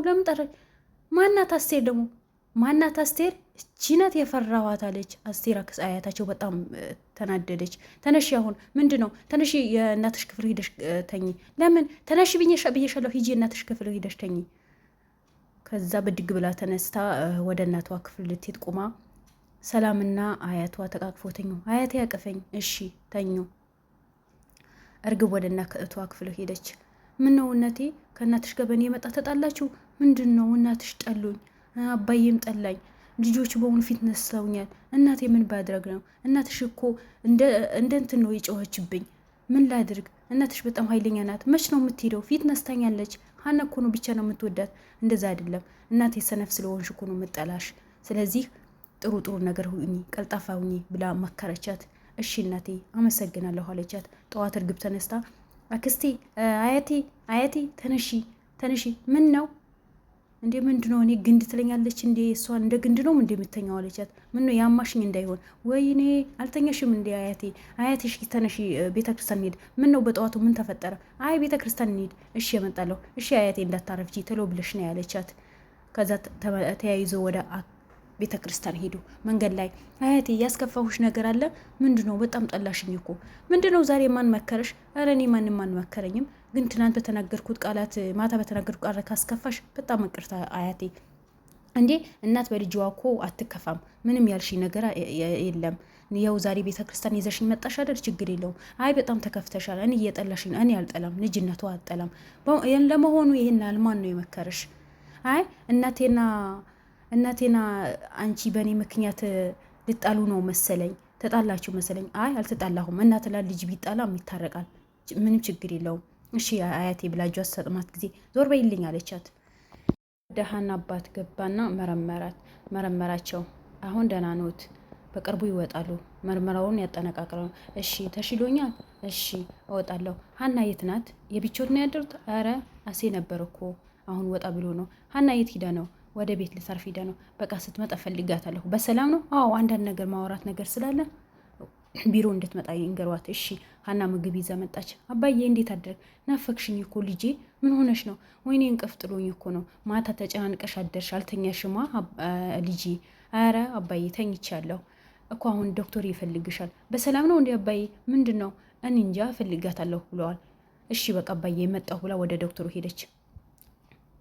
ለምን ጠራ? ማናት አስቴር ደግሞ ማናት አስቴር? ቺናት የፈራኋት አለች አስቴር። አያታቸው በጣም ተናደደች። ተነሺ አሁን ምንድን ነው? ተነሺ የእናትሽ ክፍል ሂደሽ ተኝ። ለምን? ተነሺ ብዬሻለሁ። ሂጂ የእናትሽ ክፍል ሂደሽ ተኝ። ከዛ ብድግ ብላ ተነስታ ወደ እናቷ ክፍል ልትሄድ ቁማ ሰላምና አያቷ ተቃቅፎ ተኙ። አያቴ ያቀፈኝ። እሺ ተኙ። እርግብ ወደ እናቷ ክፍል ሄደች። ምን ነው እናቴ ከእናትሽ ጋር በእኔ የመጣ ተጣላችሁ? ምንድን ነው? እናትሽ ጠሉኝ፣ አባዬም ጠላኝ፣ ልጆቹ በሙሉ ፊት ነስተውኛል። እናቴ ምን ባድረግ ነው? እናትሽ እኮ እንደ እንትን ነው የጮኸችብኝ። ምን ላድርግ? እናትሽ በጣም ኃይለኛ ናት። መች ነው የምትሄደው? ፊት ነስታኛለች። ሀና እኮ ነው ብቻ ነው የምትወዳት። እንደዛ አይደለም እናቴ ሰነፍ ስለሆንሽ እኮ ነው የምጠላሽ። ስለዚህ ጥሩ ጥሩ ነገር ሁኚ፣ ቀልጣፋ ሁኚ ብላ መከረቻት። እሺ እናቴ አመሰግናለሁ አለቻት። ጠዋት እርግብ ተነስታ አክስቴ፣ አያቴ ተነሺ። ምን ነው እንዴ? ምንድን ነው? እኔ ግንድ ትለኛለች እንዴ? እሷን እንደ ግንድ ነው እንዴ የምተኛው አለቻት። ምን ነው ያማሽኝ እንዳይሆን። ወይኔ አልተኛሽም እንዴ አያቴ? እሺ ተነሺ፣ ቤተክርስቲያን እንሂድ። ምን ነው በጠዋቱ ምን ተፈጠረ? አይ ቤተክርስቲያን እንሂድ። እሺ እመጣለሁ። እሺ አያቴ እንዳታረፍጂ ቶሎ ብለሽ ነው ያለቻት። ከዛ ተያይዞ ወደ ቤተ ክርስቲያን ሄዱ። መንገድ ላይ አያቴ ያስከፋሁሽ ነገር አለ? ምንድነው? በጣም ጠላሽኝ እኮ። ምንድነው ዛሬ? ማን መከረሽ? ኧረ እኔ ማንም አልመከረኝም፣ ግን ትናንት በተናገርኩት ቃላት፣ ማታ በተናገርኩት ቃላት ካስከፋሽ በጣም ይቅርታ አያቴ። እንዴ እናት በልጅዋ እኮ አትከፋም። ምንም ያልሽ ነገር የለም። ያው ዛሬ ቤተ ክርስቲያን ይዘሽኝ መጣሽ አይደል? ችግር የለውም። አይ በጣም ተከፍተሻል። እኔ እየጠላሽኝ። እኔ አልጠላም፣ ልጅነቷ አልጠላም። ለመሆኑ ይሄን ማን ነው የመከረሽ? አይ እናቴና አንቺ በእኔ ምክንያት ልጣሉ ነው መሰለኝ። ተጣላችሁ መሰለኝ። አይ አልተጣላሁም። እናት ልጅ ቢጣላም ይታረቃል፣ ምንም ችግር የለውም። እሺ አያቴ ብላ እጇ ሰጥማት ጊዜ ዞር በይልኝ አለቻት። ደሃና አባት ገባና መረመራቸው። አሁን ደህና ኖት፣ በቅርቡ ይወጣሉ፣ ምርመራውን ያጠናቅቃሉ። እሺ ተሽሎኛል። እሺ እወጣለሁ። ሀና የት ናት? የቢቾት ነው ያደሩት? አረ አሴ ነበር እኮ አሁን ወጣ ብሎ ነው። ሀና የት ሂዳ ነው? ወደ ቤት ልታርፍ ሂዳ ነው። በቃ ስትመጣ ፈልጋታለሁ። በሰላም ነው? አዎ አንዳንድ ነገር ማውራት ነገር ስላለ ቢሮ እንድትመጣ ይንገሯት። እሺ ሀና ምግብ ይዛ መጣች። አባዬ እንዴት አደርግ? ናፈቅሽኝ እኮ ልጄ። ምን ሆነሽ ነው? ወይኔ እንቅልፍ ጥሎኝ እኮ ነው። ማታ ተጨናንቀሽ አደርሽ። አልተኛሽማ ልጄ? ኧረ አባዬ ተኝቻለሁ እኮ። አሁን ዶክተር ይፈልግሻል። በሰላም ነው እንዴ አባዬ? ምንድን ነው? እኔ እንጃ ፈልጋታለሁ ብለዋል። እሺ በቃ አባዬ መጣሁ ብላ ወደ ዶክተሩ ሄደች።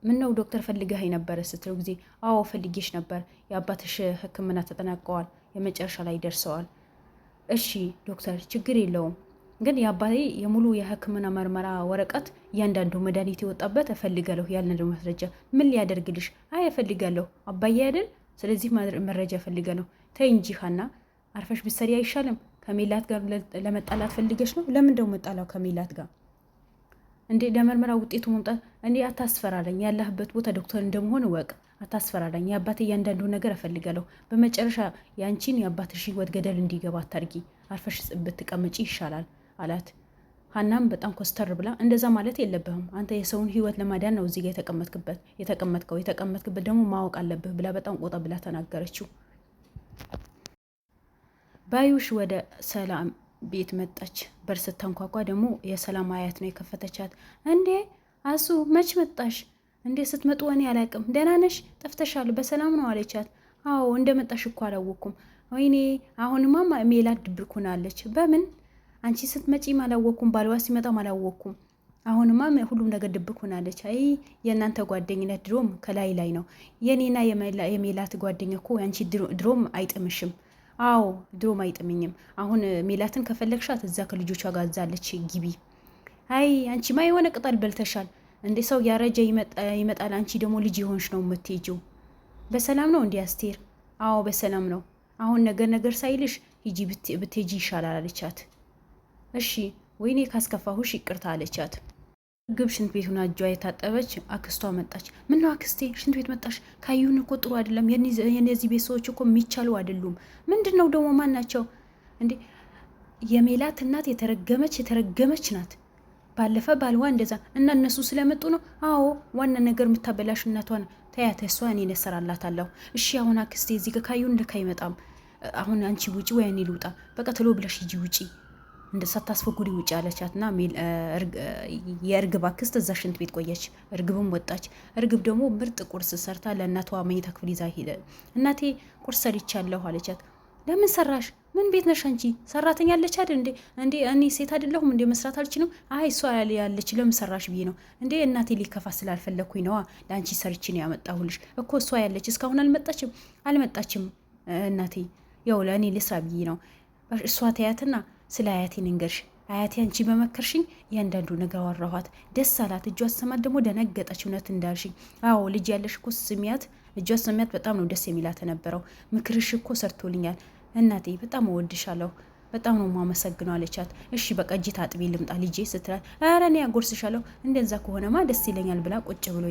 ምን ነው ዶክተር ፈልገህ ነበረ ስትለው ጊዜ አዎ ፈልጌሽ ነበር። የአባትሽ ሕክምና ተጠናቀዋል፣ የመጨረሻ ላይ ደርሰዋል። እሺ ዶክተር ችግር የለውም፣ ግን የአባቴ የሙሉ የሕክምና መርመራ ወረቀት እያንዳንዱ መድኃኒት የወጣበት እፈልጋለሁ ያልነው ማስረጃ። ምን ሊያደርግልሽ? አይ እፈልጋለሁ አባዬ አይደል? ስለዚህ መረጃ እፈልጋለሁ። ተይ እንጂ ሀና አርፈሽ ብትሰሪ አይሻልም? ከሜላት ጋር ለመጣላት ፈልገሽ ነው? ለምን ደው መጣላው ከሜላት ጋር እንዴ? ለመርመራ ውጤቱ መምጣት እንዴ? አታስፈራረኝ። ያለህበት ቦታ ዶክተር እንደመሆን እወቅ። አታስፈራረኝ። የአባቴ እያንዳንዱ ነገር እፈልጋለሁ። በመጨረሻ ያንቺን የአባትሽ ህይወት ገደል እንዲገባ አታርጊ። አርፈሽ ብትቀመጪ ይሻላል አላት። ሀናም በጣም ኮስተር ብላ እንደዛ ማለት የለብህም አንተ የሰውን ህይወት ለማዳን ነው እዚህ ጋር የተቀመጥክበት ደግሞ ማወቅ አለብህ ብላ በጣም ቆጣ ብላ ተናገረችው። ባዩሽ ወደ ሰላም ቤት መጣች። በር ስታንኳኳ ደግሞ የሰላም አያት ነው የከፈተቻት። እንዴ አሱ መች መጣሽ እንዴ? ስትመጡ እኔ አላቅም። ደህና ነሽ? ጠፍተሻል። በሰላም ነው አለቻት። አዎ እንደመጣሽ እኮ አላወኩም። ወይኔ አሁንማ ሜላት ድብቅ ሆናለች። በምን? አንቺ ስትመጪም አላወኩም፣ ባልዋ ሲመጣም አላወኩም። አሁንማ ሁሉም ነገር ድብቅ ሆናለች። አይ የእናንተ ጓደኝነት ድሮም ከላይ ላይ ነው። የኔና የሜላት ጓደኛ እኮ አንቺ ድሮም አይጥምሽም። አዎ ድሮም አይጥምኝም። አሁን ሜላትን ከፈለግሻት እዛ ከልጆቿ ጋር እዛለች ግቢ። አይ አንቺማ የሆነ ቅጠል በልተሻል እንዴ? ሰው ያረጀ ይመጣል፣ አንቺ ደግሞ ልጅ የሆንሽ ነው የምትሄጂው። በሰላም ነው እንዴ አስቴር? አዎ በሰላም ነው። አሁን ነገር ሳይልሽ ሂጂ ብትሄጂ ይሻላል አለቻት። እሺ ወይኔ ካስከፋሁሽ ይቅርታ አለቻት። ግብ ሽንት ቤቱን እጇ የታጠበች አክስቷ መጣች። ምን ነው አክስቴ ሽንት ቤት መጣሽ? ካዩን እኮ ጥሩ አይደለም። የነዚህ ቤት ሰዎች እኮ የሚቻሉ አይደሉም። ምንድን ነው ደግሞ ማን ናቸው እንዴ? የሜላት እናት የተረገመች ናት። ባለፈ ባልዋ እንደዛ እና እነሱ ስለመጡ ነው። አዎ ዋና ነገር የምታበላሽ እናቷን ተያተ። እሷ እኔ እሰራላታለሁ። እሺ አሁን አክስቴ እዚህ ካዩን ልክ አይመጣም። አሁን አንቺ ውጪ ወይ እኔ ልውጣ? በቃ ቶሎ ብለሽ ሂጂ ውጪ። ሳታስፈጉሪ ውጭ አለቻትና የእርግብ አክስት እዛ ሽንት ቤት ቆየች። እርግብም ወጣች። እርግብ ደግሞ ምርጥ ቁርስ ሰርታ ለእናቷ መኝታ ክፍል ይዛ ሄደ። እናቴ ቁርስ ሰርቻለሁ አለቻት። ለምን ሰራሽ? ምን ቤት ነሽ አንቺ? ሰራተኛ አለች አይደል እንዴ? እኔ ሴት አይደለሁም እንዴ? መስራት አልችልም? አይ እሷ ያለች ለምን ሰራሽ ብዬ ነው እንዴ። እናቴ ሊከፋ ስላልፈለኩኝ ነዋ ለአንቺ ሰርቺ ነው ያመጣሁልሽ እኮ። እሷ ያለች እስካሁን አልመጣችም እናቴ። ያው ለእኔ ልስራ ብዬ ነው። እሷ ተያትና ስለ አያቴ ንገርሽ። አያቴ አንቺ በመከርሽኝ እያንዳንዱ ነገር አወራኋት። ደስ አላት። እጇ ስማት ደግሞ ደነገጠች። እውነት እንዳልሽኝ አዎ ልጅ ያለሽ እኮ ስሚያት፣ እጇ ስሚያት በጣም ነው ደስ የሚላት የነበረው። ምክርሽ እኮ ሰርቶልኛል እናቴ፣ በጣም እወድሻለሁ፣ በጣም ነው የማመሰግነው አለቻት። እሺ በቃ እጅ ታጥቢ ልምጣ ልጄ ስትላት፣ ኧረ እኔ ያጎርስሻለሁ እንደዛ ከሆነማ ደስ ይለኛል ብላ ቁጭ ብሎ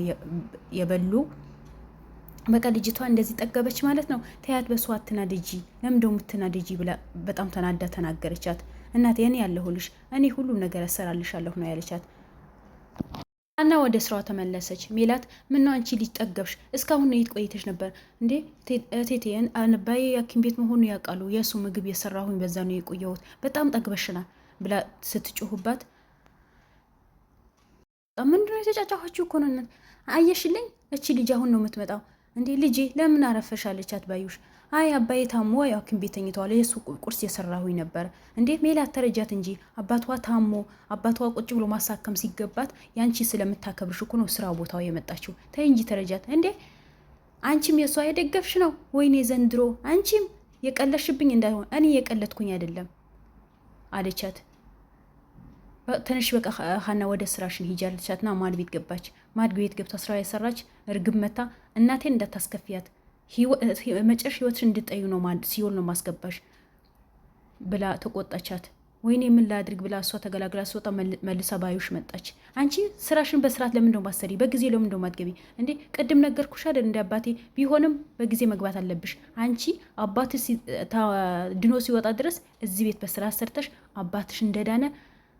የበሉ በቃ ልጅቷ እንደዚህ ጠገበች ማለት ነው። ተያት በሷ አትናደጂ፣ ለምን ደሞ የምትናደጂ ብላ በጣም ተናዳ ተናገረቻት። እናቴ እኔ ያለሁልሽ፣ እኔ ሁሉም ነገር ያሰራልሻለሁ ነው ያለቻት። አና ወደ ስራዋ ተመለሰች። ሜላት ምነው አንቺ ልጅ ጠገብሽ? እስካሁን የት ቆይተሽ ነበር እንዴ? ቴቴን አባዬ ሐኪም ቤት መሆኑ ያውቃሉ። የእሱ ምግብ የሰራሁኝ በዛ ነው የቆየሁት። በጣም ጠግበሽናል ብላ ስትጮሁባት፣ ምንድነው የተጫጫኋችሁ እኮ ነው። አየሽልኝ፣ እቺ ልጅ አሁን ነው የምትመጣው እንዴ? ልጄ ለምን አረፈሻለች? አትባዩሽ? አይ አባዬ ታሞ ሐኪም ቤት ተኝተዋል። የእሱ ቁርስ የሰራሁኝ ነበር። እንዴ ሜላት ተረጃት እንጂ አባቷ ታሞ አባቷ ቁጭ ብሎ ማሳከም ሲገባት ያንቺ ስለምታከብርሽ እኮ ነው ስራ ቦታው የመጣችው። ተይ እንጂ ተረጃት። እንዴ አንቺም የሷ የደገፍሽ ነው? ወይኔ ዘንድሮ አንቺም የቀለሽብኝ እንዳይሆን። እኔ የቀለትኩኝ አይደለም አለቻት። ትንሽ በቃ ሀና ወደ ስራሽን ሂጂ አለቻትና ማድ ቤት ገባች። ማድ ቤት ገብታ ስራ የሰራች እርግብ መታ እናቴን እንዳታስከፊያት መጨረሻ ህይወትሽን እንድጠዩ ነው ሲኦል ነው ማስገባሽ ብላ ተቆጣቻት። ወይኔ ምን ላድርግ ብላ እሷ ተገላግላ ስወጣ መልሳ ባዩሽ መጣች። አንቺ ስራሽን በስርዓት ለምን እንደው ማሰሪ በጊዜ ለምን እንደው ማትገቢ እንዴ? ቅድም ነገርኩሽ አይደል እንደ አባቴ ቢሆንም በጊዜ መግባት አለብሽ። አንቺ አባትሽ ድኖ ሲወጣ ድረስ እዚህ ቤት በስርዓት ሰርተሽ አባትሽ እንደዳነ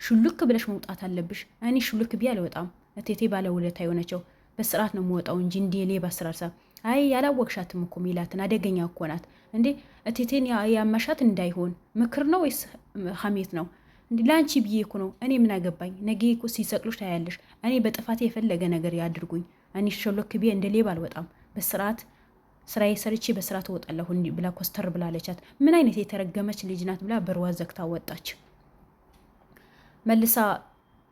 ሹልክ ብለሽ መውጣት አለብሽ። እኔ ሹልክ ብዬ አልወጣም። እቴቴ ባለውለታ የሆነችው በስርዓት ነው የምወጣው እንጂ እንዲህ ሌባ ስራርሳ። አይ ያላወቅሻትም እኮ ሜላትን አደገኛ እኮ ናት እንዴ። እቴቴን ያመሻት እንዳይሆን ምክር ነው ወይስ ሀሜት ነው? ለአንቺ ብዬ እኮ ነው። እኔ ምን አገባኝ? ነገ እኮ ሲሰቅሉሽ ታያለሽ። እኔ በጥፋቴ የፈለገ ነገር ያድርጉኝ። እኔ ሾሎክ ብዬ እንደ ሌባ አልወጣም። በስርዓት ስራዬ ሰርቼ በስርዓት እወጣለሁ ብላ ኮስተር ብላለቻት። ምን አይነት የተረገመች ልጅ ናት ብላ በርዋ ዘግታ ወጣች። መልሳ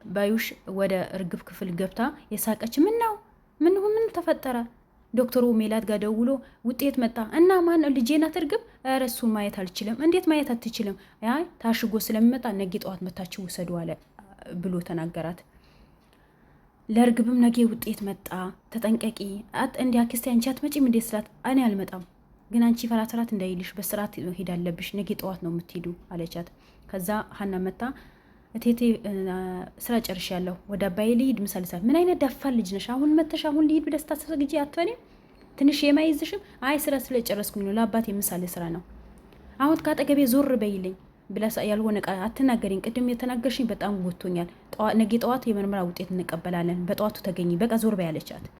ባዩሽ ወደ እርግብ ክፍል ገብታ የሳቀች ምን ተፈጠረ? ዶክተሩ ሜላት ጋር ደውሎ ውጤት መጣ እና ማን ልጄ ናት እርግብ? ኧረ እሱን ማየት አልችልም። እንዴት ማየት አትችልም? አይ ታሽጎ ስለሚመጣ ነገ ጠዋት መታችሁ ውሰዱ አለ ብሎ ተናገራት። ለእርግብም ነገ ውጤት መጣ ተጠንቀቂ፣ እንዲ አክስቴ አንቺ አትመጪም እንዴት ስላት፣ እኔ አልመጣም ግን አንቺ ፈራተራት እንዳይልሽ በስርዓት ሄድ አለብሽ፣ ነገ ጠዋት ነው የምትሄዱ አለቻት። ከዛ ሀና መጣ እቴቴ ስራ ጨርሻለሁ፣ ወደ አባዬ ልሂድ ምሳሌ። ምን አይነት ደፋር ልጅ ነሽ? አሁን መተሽ አሁን ልሂድ ብለሽ ታስፈግጂ አትበኔም? ትንሽ የማይዝሽም? አይ ስራ ስለጨረስኩኝ ነው፣ ለአባቴ ምሳሌ ስራ ነው። አሁን ካጠገቤ ዞር በይልኝ ብላ ያልሆነ ቃል አትናገሪኝ። ቅድም የተናገርሽኝ በጣም ጎቶኛል። ነገ ጠዋት የምርመራ ውጤት እንቀበላለን፣ በጠዋቱ ተገኝ፣ በቃ ዞር በይ አለቻት።